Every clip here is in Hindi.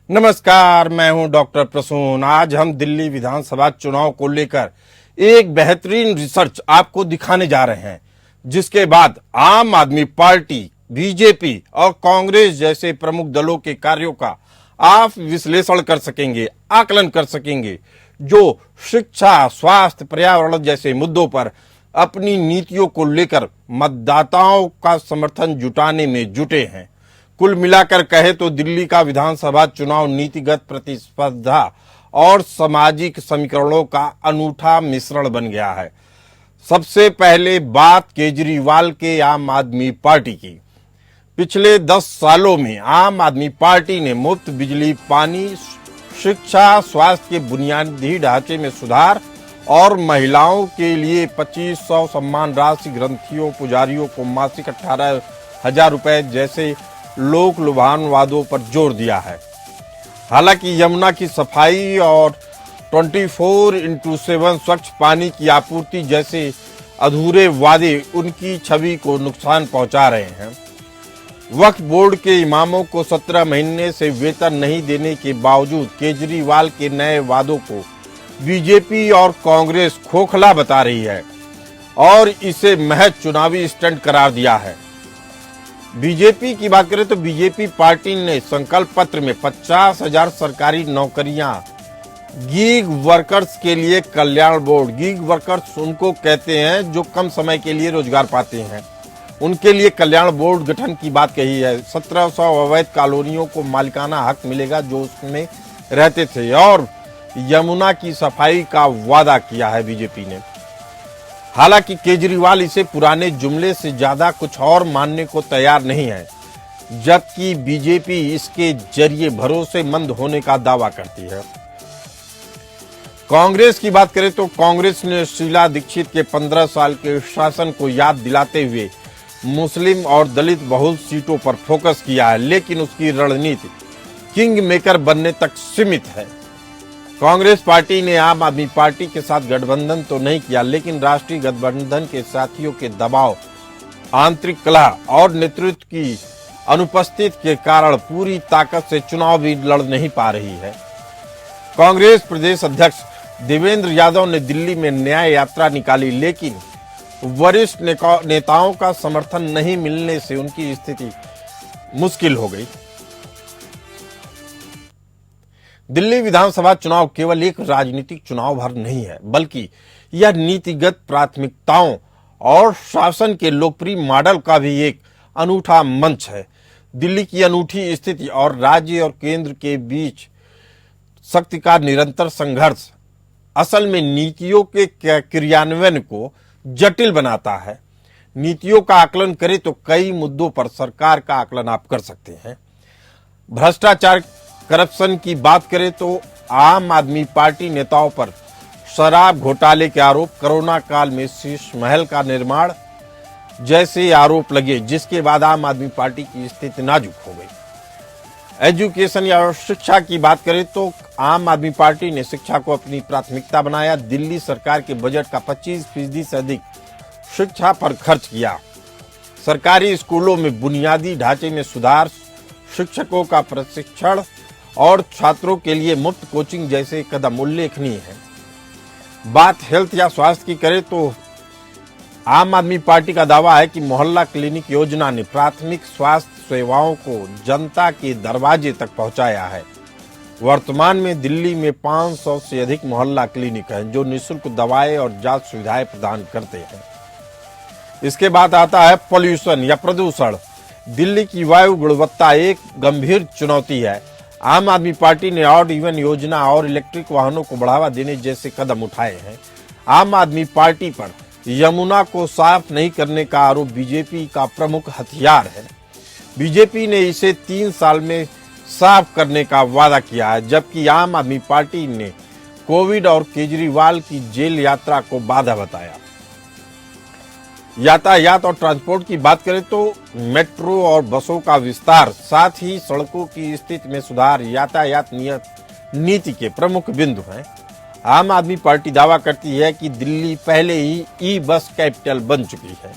नमस्कार, मैं हूं डॉक्टर प्रसून। आज हम दिल्ली विधानसभा चुनाव को लेकर एक बेहतरीन रिसर्च आपको दिखाने जा रहे हैं, जिसके बाद आम आदमी पार्टी, बीजेपी और कांग्रेस जैसे प्रमुख दलों के कार्यों का आप विश्लेषण कर सकेंगे, आकलन कर सकेंगे, जो शिक्षा, स्वास्थ्य, पर्यावरण जैसे मुद्दों पर अपनी नीतियों को लेकर मतदाताओं का समर्थन जुटाने में जुटे हैं। कुल मिलाकर कहे तो दिल्ली का विधानसभा चुनाव नीतिगत प्रतिस्पर्धा और सामाजिक समीकरणों का अनूठा मिश्रण बन गया है। सबसे पहले बात केजरीवाल के आम आदमी पार्टी की। पिछले 10 सालों में आम आदमी पार्टी ने मुफ्त बिजली, पानी, शिक्षा, स्वास्थ्य के बुनियादी ढांचे में सुधार और महिलाओं के लिए 2500 सम्मान राशि, ग्रंथियों, पुजारियों को मासिक 18,000 रुपए जैसे लोक लुभान वादों पर जोर दिया है। हालांकि यमुना की सफाई और 24/7 स्वच्छ पानी की आपूर्ति जैसे अधूरे वादे उनकी छवि को नुकसान पहुंचा रहे हैं। वक्फ बोर्ड के इमामों को 17 महीने से वेतन नहीं देने के बावजूद केजरीवाल के नए वादों को बीजेपी और कांग्रेस खोखला बता रही है और इसे महज चुनावी स्टंट करार दिया है। बीजेपी की बात करें तो बीजेपी पार्टी ने संकल्प पत्र में 50,000 सरकारी नौकरियां गीग वर्कर्स के लिए कल्याण बोर्ड, गीग वर्कर्स उनको कहते हैं जो कम समय के लिए रोजगार पाते हैं, उनके लिए कल्याण बोर्ड गठन की बात कही है। 1700 अवैध कॉलोनियों को मालिकाना हक मिलेगा जो उसमें रहते थे, और यमुना की सफाई का वादा किया है बीजेपी ने। हालांकि केजरीवाल इसे पुराने जुमले से ज्यादा कुछ और मानने को तैयार नहीं है, जबकि बीजेपी इसके जरिए भरोसेमंद होने का दावा करती है। कांग्रेस की बात करें तो कांग्रेस ने शीला दीक्षित के 15 साल के शासन को याद दिलाते हुए मुस्लिम और दलित बहुल सीटों पर फोकस किया है, लेकिन उसकी रणनीति किंग मेकर बनने तक सीमित है। कांग्रेस पार्टी ने आम आदमी पार्टी के साथ गठबंधन तो नहीं किया, लेकिन राष्ट्रीय गठबंधन के साथियों के दबाव, आंतरिक कलह और नेतृत्व की अनुपस्थिति के कारण पूरी ताकत से चुनाव भी लड़ नहीं पा रही है। कांग्रेस प्रदेश अध्यक्ष देवेंद्र यादव ने दिल्ली में न्याय यात्रा निकाली, लेकिन वरिष्ठ नेताओं का समर्थन नहीं मिलने से उनकी स्थिति मुश्किल हो गई। दिल्ली विधानसभा चुनाव केवल एक राजनीतिक चुनाव भर नहीं है, बल्कि यह नीतिगत प्राथमिकताओं और शासन के लोकप्रिय मॉडल का भी एक अनूठा मंच है। दिल्ली की अनूठी स्थिति और राज्य और केंद्र के बीच शक्ति का निरंतर संघर्ष असल में नीतियों के क्रियान्वयन को जटिल बनाता है। नीतियों का आकलन करें तो कई मुद्दों पर सरकार का आकलन आप कर सकते हैं। भ्रष्टाचार, करप्शन की बात करें तो आम आदमी पार्टी नेताओं पर शराब घोटाले के आरोप, कोरोना काल में शीश महल का निर्माण जैसे आरोप लगे, जिसके बाद आम आदमी पार्टी की स्थिति नाजुक हो गई। एजुकेशन या शिक्षा की बात करें तो आम आदमी पार्टी ने शिक्षा को अपनी प्राथमिकता बनाया। दिल्ली सरकार के बजट का 25% से अधिक शिक्षा पर खर्च किया। सरकारी स्कूलों में बुनियादी ढांचे में सुधार, शिक्षकों का प्रशिक्षण और छात्रों के लिए मुफ्त कोचिंग जैसे कदम उल्लेखनीय है। बात हेल्थ या स्वास्थ्य की करें तो आम आदमी पार्टी का दावा है कि मोहल्ला क्लिनिक योजना ने प्राथमिक स्वास्थ्य सेवाओं को जनता के दरवाजे तक पहुंचाया है। वर्तमान में दिल्ली में 500 से अधिक मोहल्ला क्लिनिक हैं जो निःशुल्क दवाएं और जांच सुविधाएं प्रदान करते हैं। इसके बाद आता है पॉल्यूशन या प्रदूषण। दिल्ली की वायु गुणवत्ता एक गंभीर चुनौती है। आम आदमी पार्टी ने ऑड इवन योजना और इलेक्ट्रिक वाहनों को बढ़ावा देने जैसे कदम उठाए हैं। आम आदमी पार्टी पर यमुना को साफ नहीं करने का आरोप बीजेपी का प्रमुख हथियार है। बीजेपी ने इसे 3 साल में साफ करने का वादा किया है, जबकि आम आदमी पार्टी ने कोविड और केजरीवाल की जेल यात्रा को बाधा बताया। यातायात और ट्रांसपोर्ट की बात करें तो मेट्रो और बसों का विस्तार, साथ ही सड़कों की स्थिति में सुधार यातायात नीति के प्रमुख बिंदु हैं। आम आदमी पार्टी दावा करती है कि दिल्ली पहले ही ई बस कैपिटल बन चुकी है,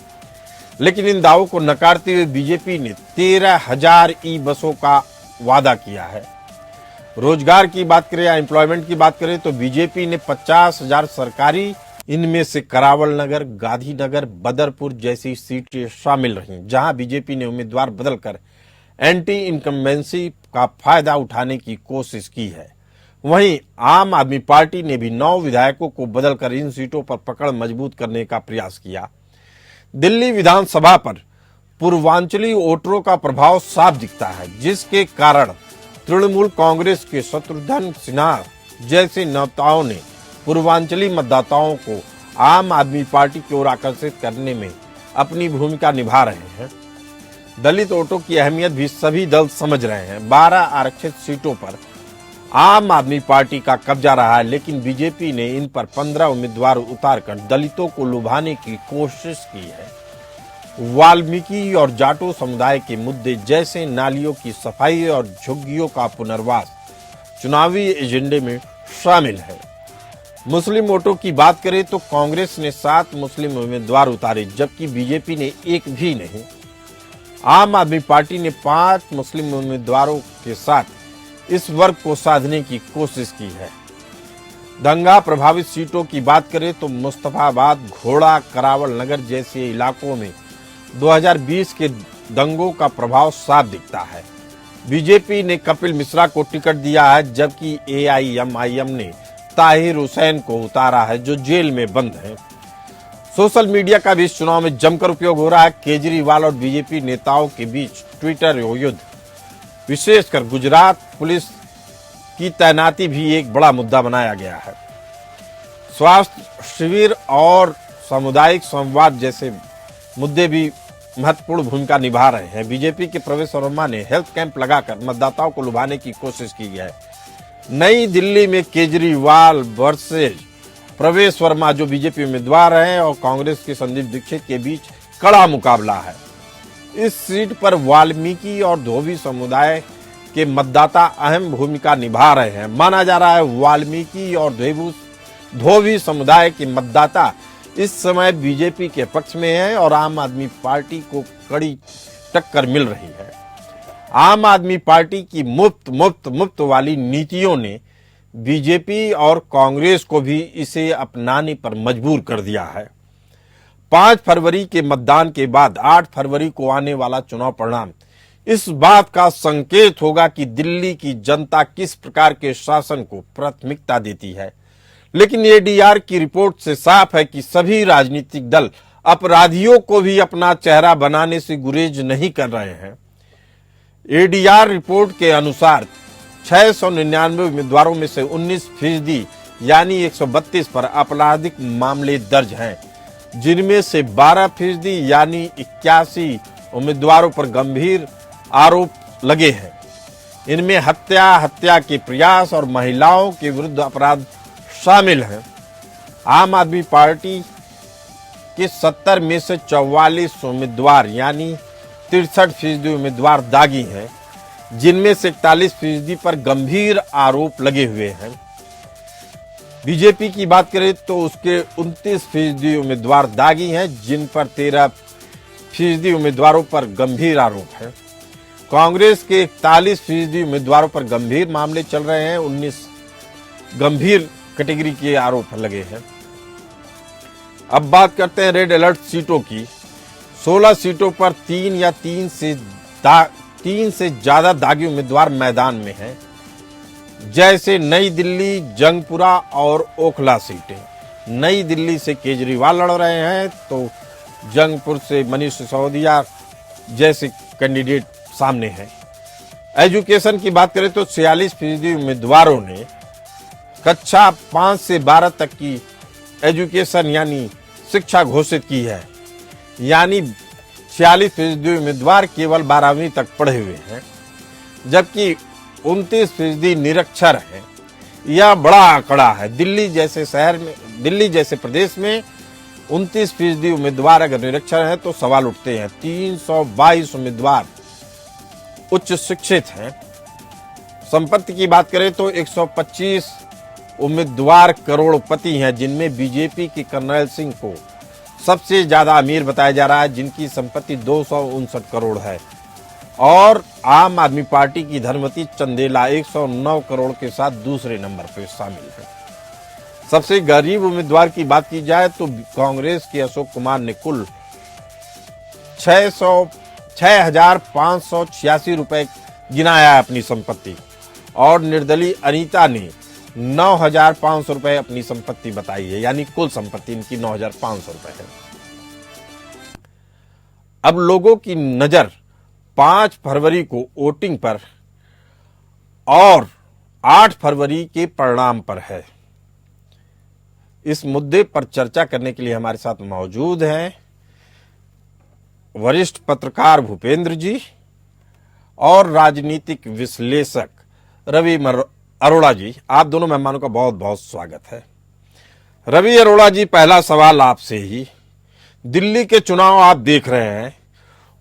लेकिन इन दावों को नकारते हुए बीजेपी ने 13,000 ई बसों का वादा किया है। रोजगार की बात करें या एम्प्लॉयमेंट की बात करें तो बीजेपी ने 50,000 सरकारी, इनमें से करावल नगर, गांधीनगर, बदरपुर जैसी सीटें शामिल रहीं, जहां बीजेपी ने उम्मीदवार बदलकर एंटी इनकम्बेंसी का फायदा उठाने की कोशिश की है। वहीं आम आदमी पार्टी ने भी 9 विधायकों को बदलकर इन सीटों पर पकड़ मजबूत करने का प्रयास किया। दिल्ली विधानसभा पर पूर्वांचली वोटरों का प्रभाव साफ दिखता है, जिसके कारण तृणमूल कांग्रेस के शत्रुघ्न सिन्हा जैसे नेताओं ने पूर्वांचली मतदाताओं को आम आदमी पार्टी की ओर आकर्षित करने में अपनी भूमिका निभा रहे हैं। दलित वोटों की अहमियत भी सभी दल समझ रहे हैं। 12 आरक्षित सीटों पर आम आदमी पार्टी का कब्जा रहा है, लेकिन बीजेपी ने इन पर 15 उम्मीदवार उतारकर दलितों को लुभाने की कोशिश की है। वाल्मीकि और जाटो समुदाय के मुद्दे जैसे नालियों की सफाई और झुग्गियों का पुनर्वास चुनावी एजेंडे में शामिल है। मुस्लिम वोटों की बात करें तो कांग्रेस ने 7 मुस्लिम उम्मीदवार उतारे, जबकि बीजेपी ने एक भी नहीं। आम आदमी पार्टी ने 5 मुस्लिम उम्मीदवारों के साथ इस वर्ग को साधने की कोशिश की है। दंगा प्रभावित सीटों की बात करें तो मुस्तफाबाद, घोड़ा, करावल नगर जैसे इलाकों में 2020 के दंगों का प्रभाव साफ दिखता है। बीजेपी ने कपिल मिश्रा को टिकट दिया है, जबकि एआईएमआईएम ने ताहिर हुसैन को उतारा है, जो जेल में बंद है। सोशल मीडिया का भी इस चुनाव में जमकर उपयोग हो रहा है। केजरीवाल और बीजेपी नेताओं के बीच ट्विटर युद्ध, विशेषकर गुजरात पुलिस की तैनाती भी एक बड़ा मुद्दा बनाया गया है। स्वास्थ्य शिविर और सामुदायिक संवाद जैसे मुद्दे भी महत्वपूर्ण भूमिका निभा रहे हैं। बीजेपी के प्रवेश वर्मा ने हेल्थ कैंप लगाकर मतदाताओं को लुभाने की कोशिश की है। नई दिल्ली में केजरीवाल वर्सेज प्रवेश वर्मा जो बीजेपी उम्मीदवार हैं और कांग्रेस के संदीप दीक्षित के बीच कड़ा मुकाबला है। इस सीट पर वाल्मीकि और धोबी समुदाय के मतदाता अहम भूमिका निभा रहे हैं। माना जा रहा है वाल्मीकि और धोबी समुदाय के मतदाता इस समय बीजेपी के पक्ष में है और आम आदमी पार्टी को कड़ी टक्कर मिल रही है। आम आदमी पार्टी की मुफ्त वाली नीतियों ने बीजेपी और कांग्रेस को भी इसे अपनाने पर मजबूर कर दिया है। 5 फरवरी के मतदान के बाद 8 फरवरी को आने वाला चुनाव परिणाम इस बात का संकेत होगा कि दिल्ली की जनता किस प्रकार के शासन को प्राथमिकता देती है। लेकिन एडीआर की रिपोर्ट से साफ है कि सभी राजनीतिक दल अपराधियों को भी अपना चेहरा बनाने से गुरेज नहीं कर रहे हैं। एडीआर रिपोर्ट के अनुसार 699 उम्मीदवारों में से 19% यानी 132 पर आपराधिक मामले दर्ज हैं, जिनमें से 12% यानी 81 उम्मीदवारों पर गंभीर आरोप लगे हैं। इनमें हत्या के प्रयास और महिलाओं के विरुद्ध अपराध शामिल हैं। आम आदमी पार्टी के 70 में से 44 उम्मीदवार यानी 63% उम्मीदवार दागी हैं, जिनमें से 41% पर गंभीर आरोप लगे हुए हैं। बीजेपी की बात करें तो उसके 29% उम्मीदवार दागी हैं, जिन पर 13% उम्मीदवारों पर गंभीर आरोप है। कांग्रेस के 41% उम्मीदवारों पर गंभीर मामले चल रहे हैं, 19 गंभीर कैटेगरी के आरोप लगे हैं। अब बात करते हैं रेड अलर्ट सीटों की। 16 सीटों पर 3 से ज्यादा दागी उम्मीदवार मैदान में हैं, जैसे नई दिल्ली, जंगपुरा और ओखला सीटें। नई दिल्ली से केजरीवाल लड़ रहे हैं तो जंगपुर से मनीष सिसोदिया जैसे कैंडिडेट सामने हैं। एजुकेशन की बात करें तो 46% उम्मीदवारों ने कक्षा 5 से 12 तक की एजुकेशन यानी शिक्षा घोषित की है, यानी 46% उम्मीदवार केवल 12वीं तक पढ़े हुए हैं, जबकि 29% निरक्षर हैं। यह बड़ा आंकड़ा है। दिल्ली जैसे प्रदेश में 29% उम्मीदवार अगर निरक्षर हैं तो सवाल उठते हैं। 322 उम्मीदवार उच्च शिक्षित हैं। संपत्ति की बात करें तो 125 उम्मीदवार करोड़पति हैं, जिनमें बीजेपी के कर्नल सिंह को सबसे ज्यादा अमीर बताया जा रहा है, जिनकी संपत्ति 259 करोड़ है। और आम आदमी पार्टी की धर्मवती चंदेला 109 करोड़ के साथ दूसरे नंबर पर शामिल है। सबसे गरीब उम्मीदवार की बात की जाए तो कांग्रेस के अशोक कुमार ने कुल 6,586 रुपए गिनाया है अपनी संपत्ति, और निर्दलीय अनीता ने 9,500 रुपए अपनी संपत्ति बताई है, यानी कुल संपत्ति इनकी 9,500 रुपए है। अब लोगों की नजर 5 फरवरी को वोटिंग पर और 8 फरवरी के परिणाम पर है। इस मुद्दे पर चर्चा करने के लिए हमारे साथ मौजूद हैं वरिष्ठ पत्रकार भूपेंद्र जी और राजनीतिक विश्लेषक रवि अरोड़ा जी। आप दोनों मेहमानों का बहुत बहुत स्वागत है। रवि अरोड़ा जी, पहला सवाल आपसे ही, दिल्ली के चुनाव आप देख रहे हैं,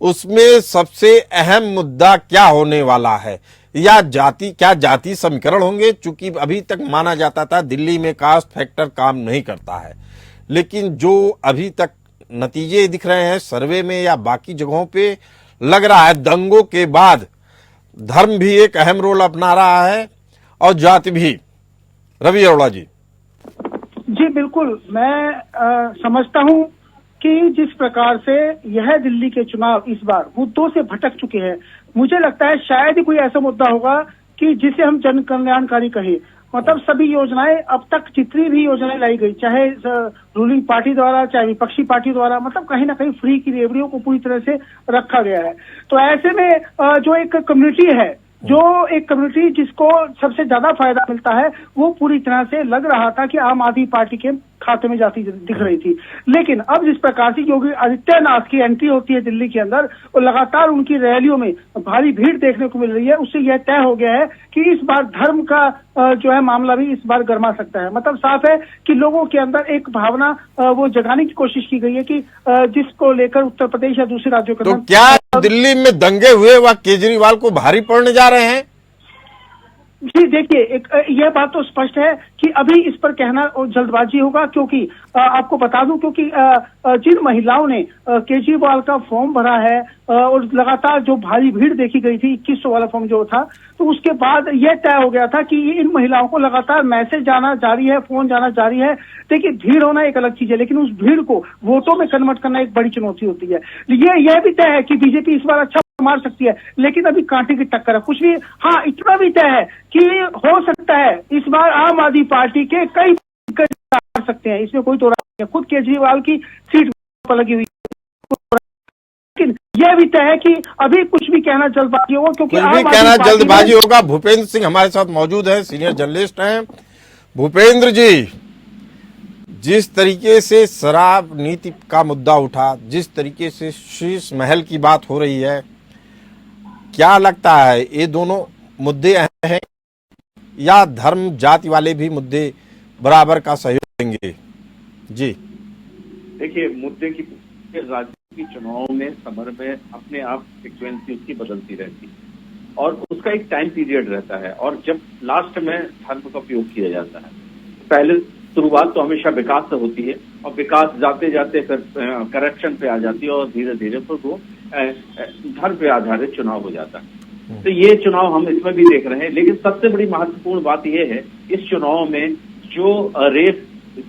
उसमें सबसे अहम मुद्दा क्या होने वाला है? या जाति समीकरण होंगे? चूंकि अभी तक माना जाता था दिल्ली में कास्ट फैक्टर काम नहीं करता है, लेकिन जो अभी तक नतीजे दिख रहे हैं सर्वे में या बाकी जगहों पे, लग रहा है दंगों के बाद धर्म भी एक अहम रोल अपना रहा है और जाति भी। रवि अरोड़ा जी। जी बिल्कुल, मैं समझता हूं कि जिस प्रकार से यह दिल्ली के चुनाव इस बार मुद्दों से भटक चुके हैं, मुझे लगता है शायद ही कोई ऐसा मुद्दा होगा कि जिसे हम जन कल्याणकारी कहें। मतलब सभी योजनाएं, अब तक जितनी भी योजनाएं लाई गई, चाहे रूलिंग पार्टी द्वारा चाहे विपक्षी पार्टी द्वारा, मतलब कहीं ना कहीं फ्री की रेवड़ियों को पूरी तरह से रखा गया है। तो ऐसे में जो एक कम्युनिटी जिसको सबसे ज्यादा फायदा मिलता है, वो पूरी तरह से लग रहा था कि आम आदमी पार्टी के खाते में जाती दिख रही थी। लेकिन अब जिस प्रकार से योगी आदित्यनाथ की एंट्री होती है दिल्ली के अंदर और लगातार उनकी रैलियों में भारी भीड़ देखने को मिल रही है, उससे यह तय हो गया है कि इस बार धर्म का जो है मामला भी इस बार गरमा सकता है। मतलब साफ है कि लोगों के अंदर एक भावना वो जगाने की कोशिश की गई है कि जिसको लेकर उत्तर प्रदेश या दूसरे राज्यों के तो क्या दिल्ली में दंगे हुए वह केजरीवाल को भारी पड़ने जा रहे हैं? जी देखिए, यह बात तो स्पष्ट है कि अभी इस पर कहना जल्दबाजी होगा, क्योंकि आपको बता दूं, क्योंकि जिन महिलाओं ने केजरीवाल का फॉर्म भरा है और लगातार जो भारी भीड़ देखी गई थी 2100 वाला फॉर्म जो था, तो उसके बाद यह तय हो गया था कि इन महिलाओं को लगातार मैसेज जाना जारी है, फोन जाना जारी है। देखिए, भीड़ होना एक अलग चीज है, लेकिन उस भीड़ को वोटों में कन्वर्ट करना एक बड़ी चुनौती होती है। यह भी तय है कि बीजेपी इस बार अच्छा मार सकती है, लेकिन अभी कांटे की टक्कर है। कुछ भी, हाँ, इतना भी तय है कि हो सकता है इस बार आम आदमी पार्टी के कई आ सकते हैं, इसमें कोई तो नहीं है। खुद केजरीवाल की सीट पर लगी हुई है, लेकिन यह भी तय है कि अभी कुछ भी कहना जल्दबाजी होगा, क्योंकि जल्दबाजी होगा। भूपेंद्र सिंह हमारे साथ मौजूद है, सीनियर जर्नलिस्ट हैं। भूपेंद्र जी, जिस तरीके से शराब नीति का मुद्दा उठा, जिस तरीके से शीश महल की बात हो रही है, क्या लगता है ये दोनों मुद्दे अहम हैं या धर्म जाति वाले भी मुद्दे बराबर का सहयोग देंगे? जी देखिए, मुद्दे की राजनीतिक चुनाव में समर में अपने आप फ्रीक्वेंसी उसकी बदलती रहती है और उसका एक टाइम पीरियड रहता है, और जब लास्ट में धर्म का उपयोग किया जाता है। पहले शुरुआत तो हमेशा विकास से होती है और विकास जाते जाते फिर करप्शन पे आ जाती है और धीरे धीरे फिर वो धर्म पे आधारित चुनाव हो जाता है। तो ये चुनाव हम इसमें भी देख रहे हैं, लेकिन सबसे बड़ी महत्वपूर्ण बात यह है इस चुनाव में जो रेस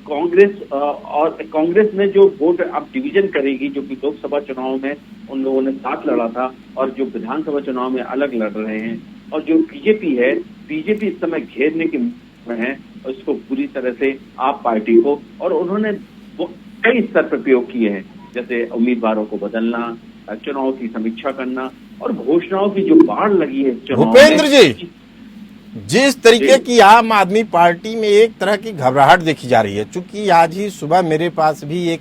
कांग्रेस में जो वोट अब डिवीजन करेगी, जो कि लोकसभा चुनाव में उन लोगों ने साथ लड़ा था और जो विधानसभा चुनाव में अलग लड़ रहे हैं, और जो बीजेपी इस समय घेरने के में है और इसको पूरी तरह से आप पार्टी को, और उन्होंने कई स्तर पर प्रयोग किए हैं, जैसे उम्मीदवारों को बदलना, चुनाव की समीक्षा करना और घोषणाओं की जो बाढ़ लगी है चुनाव। भूपेंद्र जी, जिस तरीके की आम आदमी पार्टी में एक तरह की घबराहट देखी जा रही है, चूंकि आज ही सुबह मेरे पास भी एक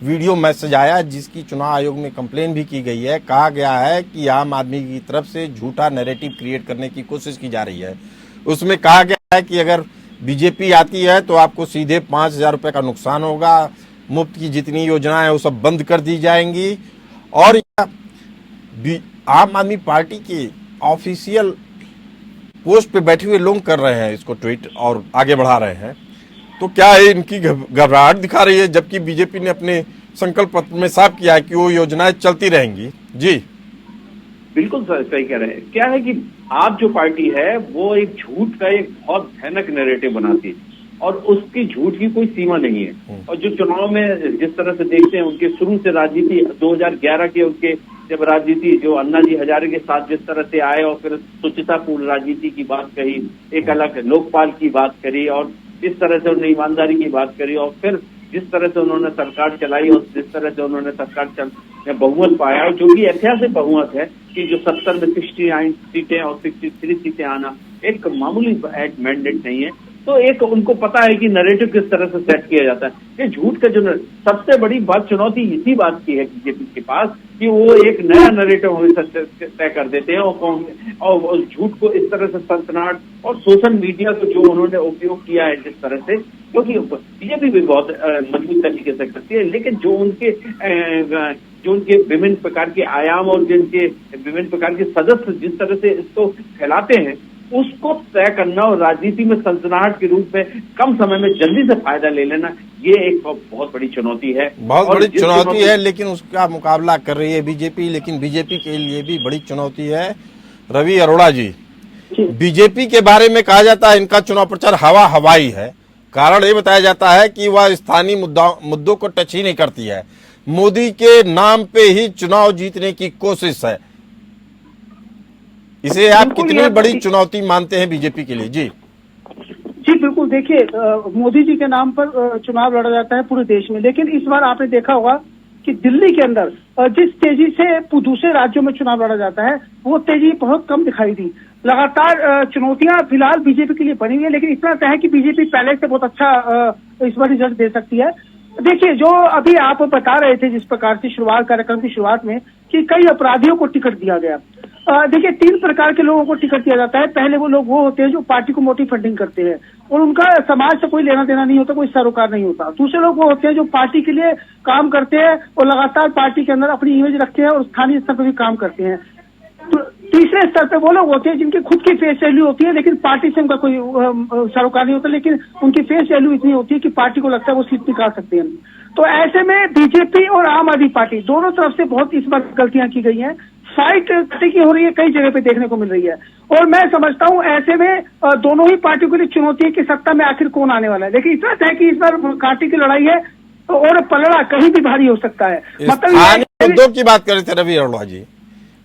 वीडियो मैसेज आया जिसकी चुनाव आयोग में कंप्लेन भी की गई है। कहा गया है कि आम आदमी की तरफ से झूठा नैरेटिव क्रिएट करने की कोशिश की जा रही है। उसमें कहा गया है कि अगर बीजेपी आती है तो आपको सीधे 5,000 रुपए का नुकसान होगा, मुफ्त की जितनी योजनाएं वो सब बंद कर दी जाएंगी। और आम आदमी पार्टी के ऑफिशियल पोस्ट पे बैठे हुए लोग कर रहे हैं इसको ट्वीट और आगे बढ़ा रहे हैं। तो क्या ये इनकी घबराहट दिखा रही है, जबकि बीजेपी ने अपने संकल्प पत्र में साफ किया है कि वो योजनाएं चलती रहेंगी? जी बिल्कुल सही कह रहे हैं। क्या है कि आप जो पार्टी है वो एक झूठ का एक बहुत भयानक नैरेटिव बनाती है और उसकी झूठ की कोई सीमा नहीं है। और जो चुनाव में जिस तरह से देखते हैं उनके शुरू से राजनीति 2011 के उनके जब राजनीति जो अन्ना जी हजारे के साथ जिस तरह से आए और फिर शुचितापूर्ण राजनीति की बात कही, एक अलग लोकपाल की बात करी और इस तरह से उन्होंने ईमानदारी की बात करी और फिर जिस तरह से उन्होंने सरकार चलाई और जिस तरह से उन्होंने सरकार बहुमत पाया और जो भी ऐतिहासिक बहुमत है कि जो 70 में 69 सीटें और 63 सीटें आना एक मामूली मैंडेट नहीं है। तो एक उनको पता है कि नैरेटिव किस तरह से सेट किया जाता है। ये झूठ का जो सबसे बड़ी बात चुनौती इसी बात की है बीजेपी के पास कि वो एक नया नैरेटिव हमेशा तय कर देते हैं और झूठ को इस तरह से सनसनाहट और सोशल मीडिया को जो उन्होंने उपयोग किया है जिस तरह से, क्योंकि बीजेपी भी बहुत मजबूत तरीके से करती है, लेकिन जो उनके विभिन्न प्रकार के आयाम और जिनके विभिन्न प्रकार के सदस्य जिस तरह से इसको फैलाते हैं उसको तय करना और राजनीति में सनसनाहट के रूप में कम समय में जल्दी से फायदा ले लेना, ये एक बहुत बड़ी चुनौती है। बहुत बड़ी चुनौती है, लेकिन उसका मुकाबला कर रही है बीजेपी। लेकिन बीजेपी के लिए भी बड़ी चुनौती है। रवि अरोड़ा जी, बीजेपी के बारे में कहा जाता है इनका चुनाव प्रचार हवाई है। कारण ये बताया जाता है कि वह स्थानीय मुद्दों को टच ही नहीं करती है। मोदी के नाम पे ही चुनाव जीतने की कोशिश है। इसे आप कितनी बड़ी चुनौती मानते हैं बीजेपी के लिए? जी बिल्कुल। देखिए, मोदी जी के नाम पर चुनाव लड़ा जाता है पूरे देश में, लेकिन इस बार आपने देखा होगा कि दिल्ली के अंदर जिस तेजी से दूसरे राज्यों में चुनाव लड़ा जाता है वो तेजी बहुत कम दिखाई दी। लगातार चुनौतियां फिलहाल बीजेपी के लिए बनी हुई है, लेकिन इतना तय है कि बीजेपी पहले से बहुत अच्छा इस बार रिजल्ट दे सकती है। देखिए, जो अभी आप बता रहे थे जिस प्रकार से कार्यक्रम की शुरुआत में कि कई अपराधियों को टिकट दिया गया। देखिए, 3 प्रकार के लोगों को टिकट दिया जाता है। पहले वो लोग वो होते हैं जो पार्टी को मोटी फंडिंग करते हैं और उनका समाज से कोई लेना देना नहीं होता, कोई सरोकार नहीं होता। दूसरे लोग वो होते हैं जो पार्टी के लिए काम करते हैं और लगातार पार्टी के अंदर अपनी इमेज रखते हैं और स्थानीय स्तर पर भी काम करते हैं। तीसरे स्तर पे वो लोग होते हैं जिनकी खुद की फेस वैल्यू होती है, लेकिन पार्टी से उनका कोई सरोकार नहीं होता, लेकिन उनकी फेस वैल्यू इतनी होती है कि पार्टी को लगता है वो सीट निकाल सकते हैं। तो ऐसे में बीजेपी और आम आदमी पार्टी दोनों तरफ से बहुत इस बार गलतियां की गई हैं। फाइट की हो रही है, कई जगह पे देखने को मिल रही है और मैं समझता हूं ऐसे में दोनों ही पार्टियों के लिए चुनौती है कि सत्ता में आखिर कौन आने वाला है। लेकिन इतना है कि इस बार कांटे की लड़ाई है और पलड़ा कहीं भी भारी हो सकता है। मतलब मुद्दों की बात कर रहे थे रवि अरोड़ा जी।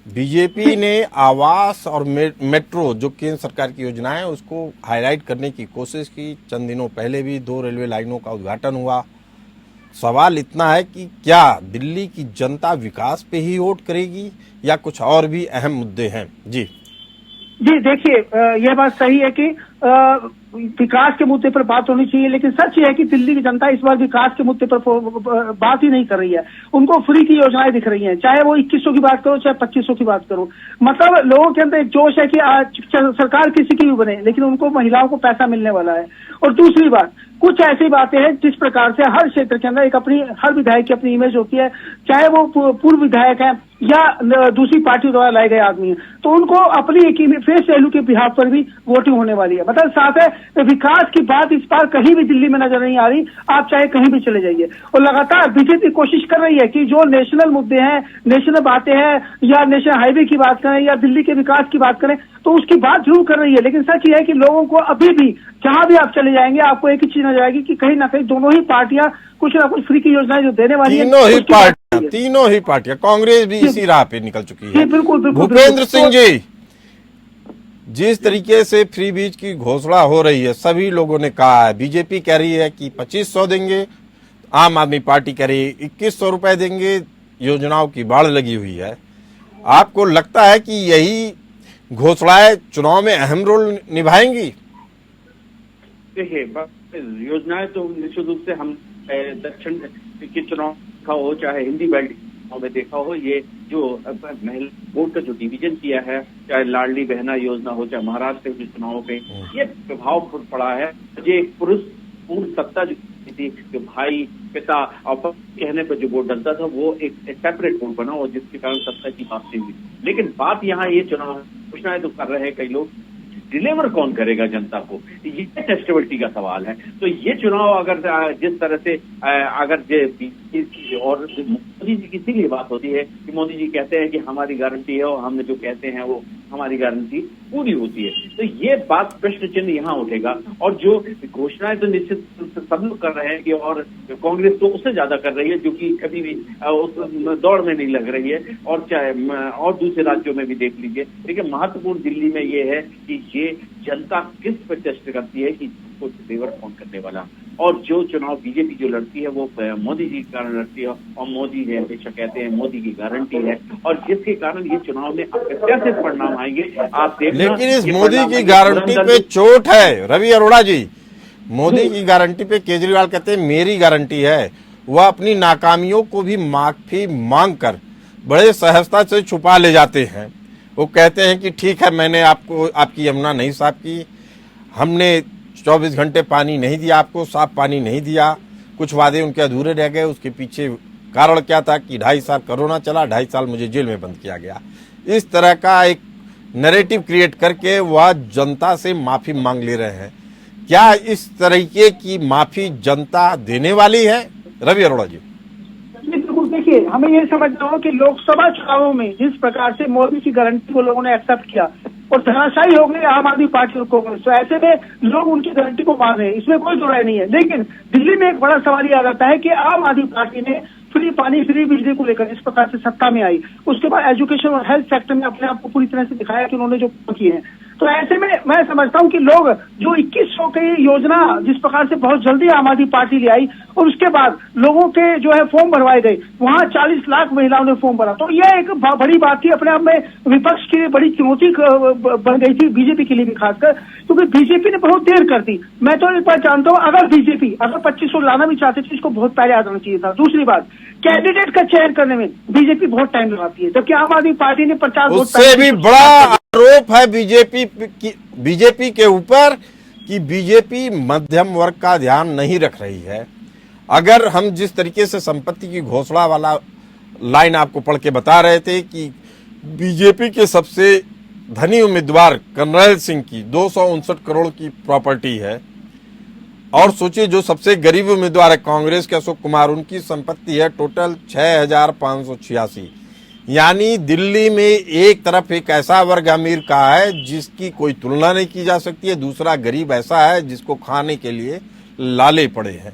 बीजेपी ने आवास और मेट्रो जो केंद्र सरकार की योजना है उसको हाईलाइट करने की कोशिश की। चंद दिनों पहले भी 2 रेलवे लाइनों का उद्घाटन हुआ। सवाल इतना है कि क्या दिल्ली की जनता विकास पे ही वोट करेगी या कुछ और भी अहम मुद्दे हैं? जी देखिए, यह बात सही है कि विकास के मुद्दे पर बात होनी चाहिए, लेकिन सच ये है कि दिल्ली की जनता इस बार विकास के मुद्दे पर बात ही नहीं कर रही है। उनको फ्री की योजनाएं दिख रही हैं, चाहे वो 2100 की बात करो चाहे 2500 की बात करो। मतलब लोगों के अंदर एक जोश है कि सरकार किसी की भी बने, लेकिन उनको महिलाओं को पैसा मिलने वाला है। और दूसरी बात, कुछ ऐसी बातें हैं जिस प्रकार से हर क्षेत्र के अंदर एक अपनी हर विधायक की अपनी इमेज होती है, चाहे वो पूर्व विधायक है या दूसरी पार्टी द्वारा लाए गए आदमी है, तो उनको अपनी एक फेस वैल्यू के बिहाफ पर भी वोटिंग होने वाली है। मतलब साथ है विकास की बात इस बार कहीं भी दिल्ली में नजर नहीं आ रही, आप चाहे कहीं भी चले जाइए। और लगातार बीजेपी कोशिश कर रही है कि जो नेशनल मुद्दे हैं, नेशनल बातें हैं या नेशनल हाईवे की बात करें या दिल्ली के विकास की बात करें तो उसकी बात जरूर कर रही है, लेकिन सच ये है कि लोगों को अभी भी जहां भी आप चले जाएंगे आपको एक ही चीज नजर आएगी कि कहीं ना कहीं दोनों ही पार्टियां कुछ ना कुछ फ्री की योजनाएं जो देने वाली है। तीनों ही पार्टियां कांग्रेस भी इसी राह पे निकल चुकी है। बिल्कुल। भूपेंद्र सिंह जी, जिस तरीके से फ्री बीज की घोषणा हो रही है सभी लोगों ने कहा है, बीजेपी कह रही है कि 2500 देंगे, आम आदमी पार्टी कह रही है 2100 रुपए देंगे, योजनाओं की बाढ़ लगी हुई है। आपको लगता है कि यही घोषणाएं चुनाव में अहम रोल निभाएंगी? देखिए, योजनाएं तो निश्चित रूप से हम दक्षिण के चुनाव का हो चाहे हिंदी बेल्ट में देखा हो, ये जो महिला वोट का जो डिवीजन किया है, चाहे लाडली बहना योजना हो चाहे महाराष्ट्र के चुनावों पे, ये प्रभाव पड़ा है। ये पुरुष पूर्ण सत्ता जो थी, जो भाई पिता और कहने पर जो वोट डलता था वो एक सेपरेट वोट बना और जिसके कारण सत्ता की वापसी हुई। लेकिन बात यहाँ ये चुनाव घोषणाएं तो कर रहे हैं कई लोग, डिलीवर कौन करेगा जनता को, ये टेस्टेबिलिटी का सवाल है। तो ये चुनाव अगर जिस तरह से अगर और मोदी जी की इसीलिए बात होती है कि मोदी जी कहते हैं कि हमारी गारंटी है और हमने जो कहते हैं वो हमारी गारंटी पूरी होती है, तो ये बात प्रश्न चिन्ह यहाँ उठेगा। और जो घोषणाएं तो निश्चित सब लोग कर रहे हैं कि, और कांग्रेस तो उससे ज्यादा कर रही है जो कि कभी भी उस दौड़ में नहीं लग रही है, और चाहे और दूसरे राज्यों में भी देख लीजिए। लेकिन महत्वपूर्ण दिल्ली में ये है कि ये जनता किस पर टेस्ट करती है कि को डिलीवर कौन करने वाला। और जो चुनाव बीजेपी जो लड़ती है वो मोदी जी के कारण लड़ती है, और मोदी जी हमेशा कहते हैं मोदी की गारंटी है, और जिसके कारण ये चुनाव में अप्रत्याशित परिणाम आएंगे। आप देखना, लेकिन इस मोदी की गारंटी पे चोट है रवि अरोड़ा जी। मोदी की गारंटी पे केजरीवाल कहते हैं मेरी गारंटी है। वह अपनी नाकामियों को भी माफी मांगकर बड़े सहजता से छुपा ले जाते हैं। वो कहते हैं कि ठीक है, मैंने आपको आपकी यमुना नहीं साफ की, हमने 24 घंटे पानी नहीं दिया, आपको साफ पानी नहीं दिया, कुछ वादे उनके अधूरे रह गए। उसके पीछे कारण क्या था कि 2.5 साल कोरोना चला, 2.5 साल मुझे जेल में बंद किया गया। इस तरह का एक नैरेटिव क्रिएट करके वह जनता से माफी मांग ले रहे हैं। क्या इस तरीके की माफी जनता देने वाली है रवि अरोड़ा जी? बिल्कुल, देखिए हमें ये समझना हो कि लोकसभा चुनावों में जिस प्रकार से मोदी की गारंटी को लोगों ने एक्सेप्ट किया और धराशायी हो गई आम आदमी पार्टी और कांग्रेस, तो ऐसे में लोग उनकी गारंटी को मान रहे हैं, इसमें कोई दो राय नहीं है। लेकिन दिल्ली में एक बड़ा सवाल ये आ जाता है कि आम आदमी पार्टी ने फ्री पानी फ्री बिजली को लेकर इस प्रकार से सत्ता में आई, उसके बाद एजुकेशन और हेल्थ सेक्टर में अपने आप को पूरी तरह से दिखाया कि उन्होंने जो किए हैं। तो ऐसे में मैं समझता हूं कि लोग जो 2100 की योजना जिस प्रकार से बहुत जल्दी आम आदमी पार्टी ले आई और उसके बाद लोगों के जो है फॉर्म भरवाए गए, वहां 40 लाख महिलाओं ने फॉर्म भरा, तो यह एक बड़ी बात थी। अपने आप में विपक्ष के लिए बड़ी चुनौती बन गई थी, बीजेपी के लिए भी खासकर, क्योंकि बीजेपी ने बहुत देर कर दी। मैं तो एक बात जानता हूं, अगर बीजेपी 2500 लाना भी चाहती थी, इसको बहुत पहले आ जाना चाहिए था। दूसरी बात, कैंडिडेट का चयन करने में बीजेपी बहुत टाइम लगाती है, जबकि आम आदमी पार्टी ने 50 वोट। उससे भी बड़ा आरोप है बीजेपी के ऊपर कि बीजेपी मध्यम वर्ग का ध्यान नहीं रख रही है। अगर हम जिस तरीके से संपत्ति की घोषणा वाला लाइन आपको पढ़ के बता रहे थे कि बीजेपी के सबसे धनी उम्मीदवार कर्नल सिंह की 259 करोड़ की प्रॉपर्टी है, और सोचिए जो सबसे गरीब उम्मीदवार है कांग्रेस के अशोक कुमार, उनकी संपत्ति है टोटल 6586। यानी दिल्ली में एक तरफ एक ऐसा वर्ग अमीर का है जिसकी कोई तुलना नहीं की जा सकती है, दूसरा गरीब ऐसा है जिसको खाने के लिए लाले पड़े हैं।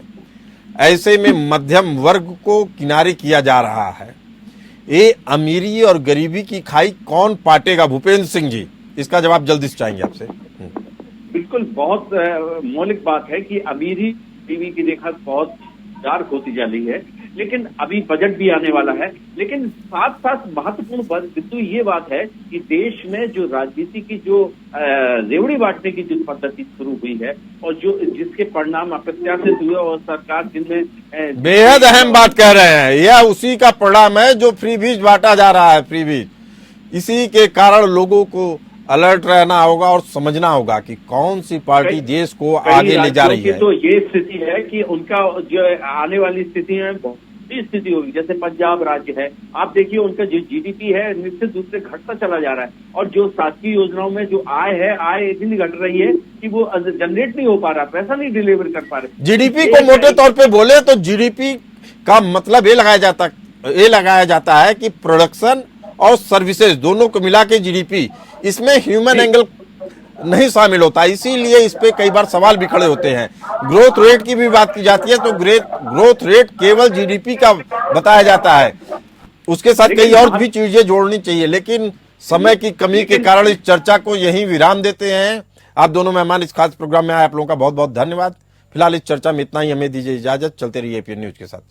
ऐसे में मध्यम वर्ग को किनारे किया जा रहा है। ये अमीरी और गरीबी की खाई कौन पाटेगा? भूपेंद्र सिंह जी, इसका जवाब जल्दी से चाहेंगे आपसे। बिल्कुल, बहुत मौलिक बात है कि अमीरी टीवी की रेखा बहुत डार्क होती जा रही है, लेकिन अभी बजट भी आने वाला है। लेकिन साथ साथ महत्वपूर्ण बिंदु ये बात है कि देश में जो राजनीति की जो रेवड़ी बांटने की जो पद्धति शुरू हुई है और जो जिसके परिणाम अप्रत्याशित हुए, और सरकार जिनमें बेहद अहम बात कह रहे हैं, यह उसी का परिणाम है जो फ्री बीज बांटा जा रहा है। फ्री बीज इसी के कारण लोगों को अलर्ट रहना होगा और समझना होगा कि कौन सी पार्टी देश को आगे ले जा रही है। तो ये स्थिति है कि उनका जो आने वाली स्थिति है बहुत स्थिति होगी। जैसे पंजाब राज्य है, आप देखिए उनका जो जीडीपी है निश्चित रूप से घटता चला जा रहा है, और जो शासकीय योजनाओं में जो आय है, आय इतनी घट रही है कि वो जनरेट नहीं हो पा रहा, पैसा नहीं डिलीवर कर पा रहे। जीडीपी को मोटे तौर पे बोले तो जीडीपी का मतलब ये लगाया जाता है कि प्रोडक्शन और सर्विसेज दोनों को मिला के जीडीपी, इसमें ह्यूमन एंगल नहीं शामिल होता, इसीलिए इस पे कई बार सवाल भी खड़े होते हैं। ग्रोथ रेट की भी बात की जाती है तो ग्रोथ रेट केवल जीडीपी का बताया जाता है, उसके साथ कई और भी चीजें जोड़नी चाहिए। लेकिन समय की कमी के कारण इस चर्चा को यहीं विराम देते हैं। आप दोनों मेहमान इस खास प्रोग्राम में आए, आप लोगों का बहुत बहुत धन्यवाद। फिलहाल इस चर्चा में इतना ही, हमें दीजिए इजाजत। चलते रहिए एपीएन न्यूज के साथ।